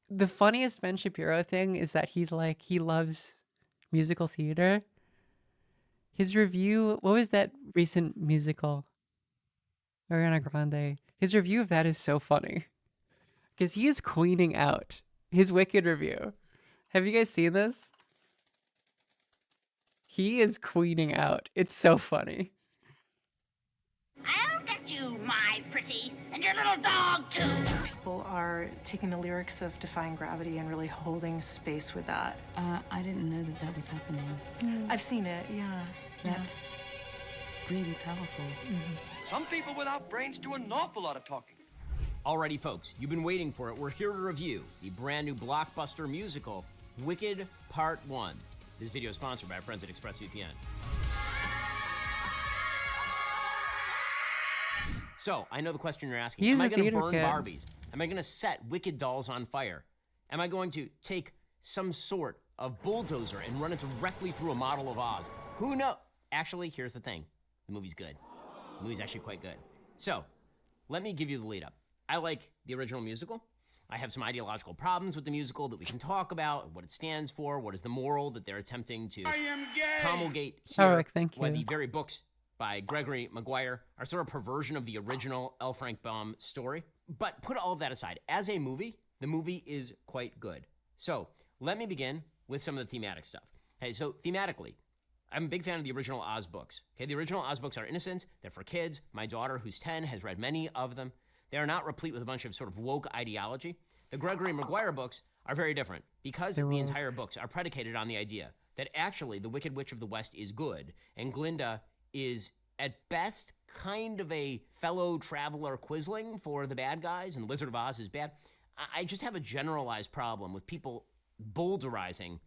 the funniest Ben Shapiro thing is that he's like, he loves musical theater. His review, what was that recent musical? Ariana Grande. His review of that is so funny because he is queening out his Wicked review. Have you guys seen this? He is queening out. It's so funny. I'll get you, my pretty, and your little dog, too. People are taking the lyrics of Defying Gravity and really holding space with that. I didn't know that was happening. I've seen it, yeah. That's really powerful. Some people without brains do an awful lot of talking. Alrighty, folks, you've been waiting for it. We're here to review the brand new blockbuster musical, Wicked Part 1. This video is sponsored by our friends at ExpressVPN. So, I know the question you're asking. Am I going to burn Barbies? Am I going to set Wicked dolls on fire? Am I going to take some sort of bulldozer and run it directly through a model of Oz? Who knows? Actually, here's the thing. The movie's good. The movie's actually quite good. So, let me give you the lead up. I like the original musical. I have some ideological problems with the musical that we can talk about, what it stands for, what is the moral that they're attempting to promulgate here. Thank you. Why the very books by Gregory Maguire are sort of perversion of the original L. Frank Baum story. But put all of that aside. As a movie, the movie is quite good. So let me begin with some of the thematic stuff. Okay, so thematically, I'm a big fan of the original Oz books. Okay, the original Oz books are innocent. They're for kids. My daughter, who's 10, has read many of them. They are not replete with a bunch of sort of woke ideology. The Gregory Maguire books are very different because the entire books are predicated on the idea that actually the Wicked Witch of the West is good and Glinda is at best kind of a fellow traveler quisling for the bad guys and the Wizard of Oz is bad. I just have a generalized problem with people boulderizing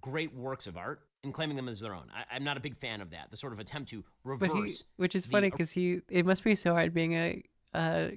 great works of art and claiming them as their own. I'm not a big fan of that, the sort of attempt to reverse. Which is funny because it must be so hard being a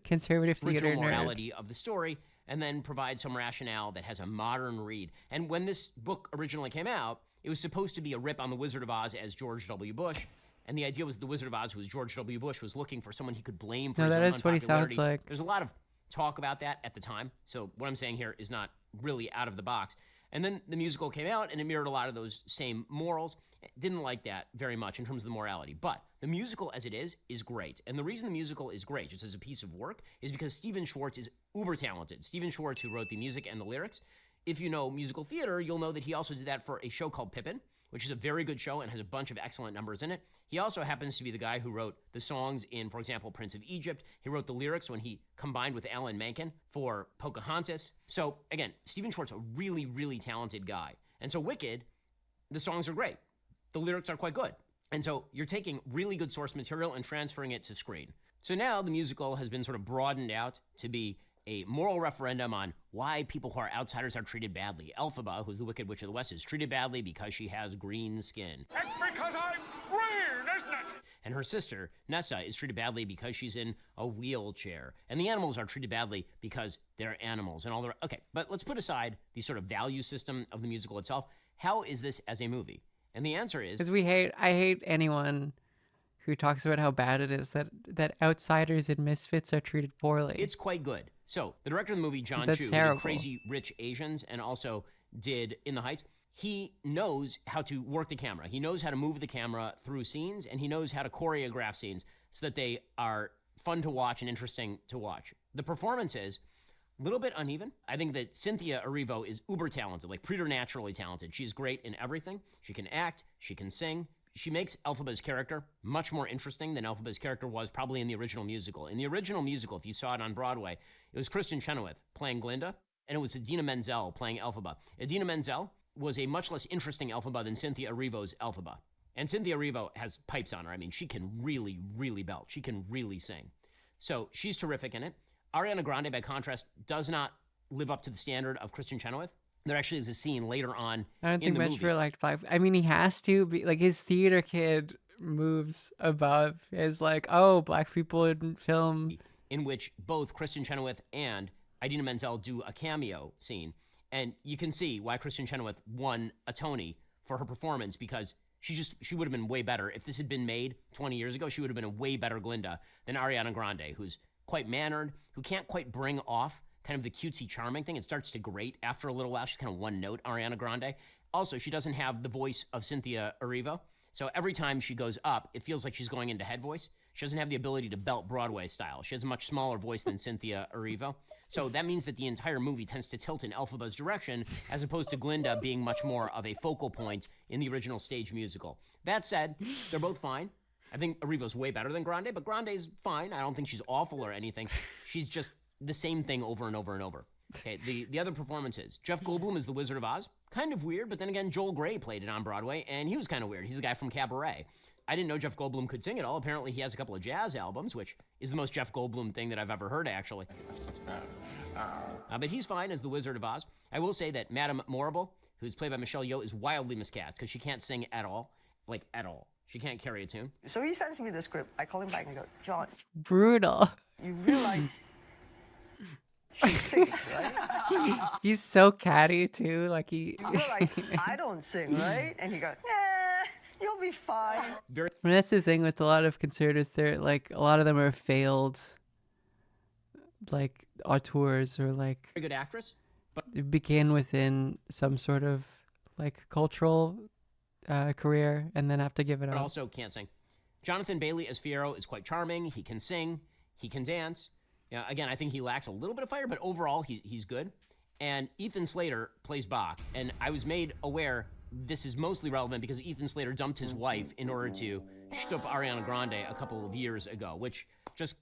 conservative theater original nerd. Morality of the story and then provide some rationale that has a modern read. And when this book originally came out, it was supposed to be a rip on the Wizard of Oz as George W. Bush. And the idea was the Wizard of Oz, who was George W. Bush, was looking for someone he could blame for his own unpopularity. That is what he sounds like. There's a lot of talk about that at the time. So what I'm saying here is not really out of the box. And then the musical came out, and it mirrored a lot of those same morals. Didn't like that very much in terms of the morality. But the musical as it is great. And the reason the musical is great, just as a piece of work, is because Stephen Schwartz is uber talented. Stephen Schwartz, who wrote the music and the lyrics. If you know musical theater, you'll know that he also did that for a show called Pippin, which is a very good show and has a bunch of excellent numbers in it. He also happens to be the guy who wrote the songs in, for example, Prince of Egypt. He wrote the lyrics when he combined with Alan Menken for Pocahontas. So again, Stephen Schwartz, a really, really talented guy. And so Wicked, the songs are great. The lyrics are quite good. And so you're taking really good source material and transferring it to screen. So now the musical has been sort of broadened out to be a moral referendum on why people who are outsiders are treated badly. Elphaba, who's the Wicked Witch of the West, is treated badly because she has green skin. That's because I'm green, isn't it? And her sister, Nessa, is treated badly because she's in a wheelchair. And the animals are treated badly because they're animals and all the... Okay, but let's put aside the sort of value system of the musical itself. How is this as a movie? And the answer is... Because I hate anyone who talks about how bad it is that outsiders and misfits are treated poorly. It's quite good. So, the director of the movie, John Chu, who did Crazy Rich Asians and also did In the Heights, he knows how to work the camera. He knows how to move the camera through scenes, and he knows how to choreograph scenes so that they are fun to watch and interesting to watch. The performance is a little bit uneven. I think that Cynthia Erivo is uber talented, like preternaturally talented. She's great in everything. She can act, she can sing. She makes Elphaba's character much more interesting than Elphaba's character was probably in the original musical. In the original musical, if you saw it on Broadway, it was Kristen Chenoweth playing Glinda, and it was Idina Menzel playing Elphaba. Idina Menzel was a much less interesting Elphaba than Cynthia Erivo's Elphaba. And Cynthia Erivo has pipes on her. I mean, she can really, really belt. She can really sing. So she's terrific in it. Ariana Grande, by contrast, does not live up to the standard of Kristen Chenoweth. There actually is a scene later on I don't think in the much movie. for like 5. I mean, he has to be like his theater kid moves above is like, oh, black people in film. In which both Kristen Chenoweth and Idina Menzel do a cameo scene. And you can see why Kristen Chenoweth won a Tony for her performance, because she would have been way better. If this had been made 20 years ago, she would have been a way better Glinda than Ariana Grande, who's quite mannered, who can't quite bring off kind of the cutesy charming thing. It starts to grate after a little while. She's kind of one note Ariana Grande. Also, she doesn't have the voice of Cynthia Erivo. So every time she goes up, it feels like she's going into head voice. She doesn't have the ability to belt Broadway style. She has a much smaller voice than Cynthia Erivo. So that means that the entire movie tends to tilt in Elphaba's direction, as opposed to Glinda being much more of a focal point in the original stage musical. That said, they're both fine. I think Erivo's way better than Grande, but Grande's fine. I don't think she's awful or anything. She's just the same thing over and over and over. Okay, the other performances. Jeff Goldblum is the Wizard of Oz. Kind of weird, but then again, Joel Grey played it on Broadway, and he was kind of weird. He's the guy from Cabaret. I didn't know Jeff Goldblum could sing at all. Apparently, he has a couple of jazz albums, which is the most Jeff Goldblum thing that I've ever heard, actually. But he's fine as the Wizard of Oz. I will say that Madame Morrible, who's played by Michelle Yeoh, is wildly miscast because she can't sing at all. Like, at all. She can't carry a tune. So he sends me the script. I call him back and go, John, Brutal. you realize she sings, right? He's so catty too. Like he. You realize I don't sing, right? And he goes, nah, you'll be fine. I mean, that's the thing with a lot of conservatives. They're like a lot of them are failed, like auteurs or like Very good actress. they begin within some sort of like cultural career and then have to give it But up. also can't sing. Jonathan Bailey as Fiyero is quite charming. He can sing. He can dance. Yeah, again, I think he lacks a little bit of fire, but overall, he's good. And Ethan Slater plays Bach. And I was made aware this is mostly relevant because Ethan Slater dumped his wife in order to shtup Ariana Grande a couple of years ago, which just,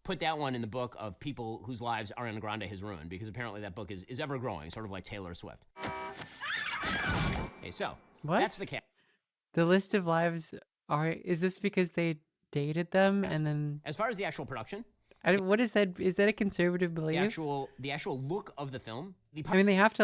put that one in the book of people whose lives Ariana Grande has ruined, because apparently that book is ever growing, sort of like Taylor Swift. Okay, so What? that's the cat. The list of lives is this because they dated them and then As far as the actual production, what is that? Is that a conservative the belief? actual look of the film, the I mean, they have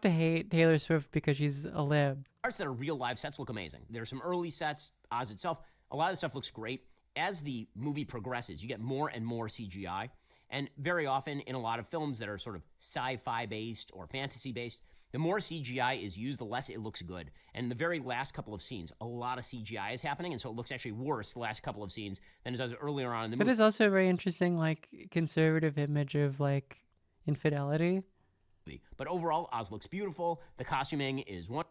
to hate Taylor Swift because she's a lib. parts that are real live sets look amazing. There's some early sets, Oz itself. A lot of the stuff looks great. As the movie progresses, you get more and more CGI. And very often in a lot of films that are sort of sci-fi based or fantasy based, the more CGI is used, the less it looks good. And the very last couple of scenes, a lot of CGI is happening, and so it looks actually worse the last couple of scenes than it does earlier on in the That movie. is also a very interesting, like, conservative image of like infidelity. But overall, Oz looks beautiful. The costuming is one.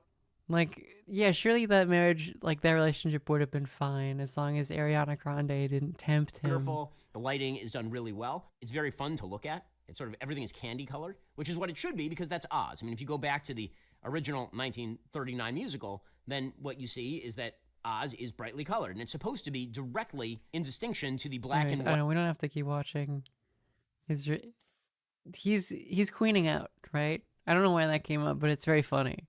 Like, yeah, surely that marriage, like that relationship would have been fine as long as Ariana Grande didn't tempt him. Wonderful. The lighting is done really well. It's very fun to look at. It's sort of everything is candy colored, which is what it should be because that's Oz. I mean, if you go back to the original 1939 musical, then what you see is that Oz is brightly colored, and it's supposed to be directly in distinction to the black Anyways, and I don't white. know. We don't have to keep watching. He's queening out, right? I don't know why that came up, but it's very funny.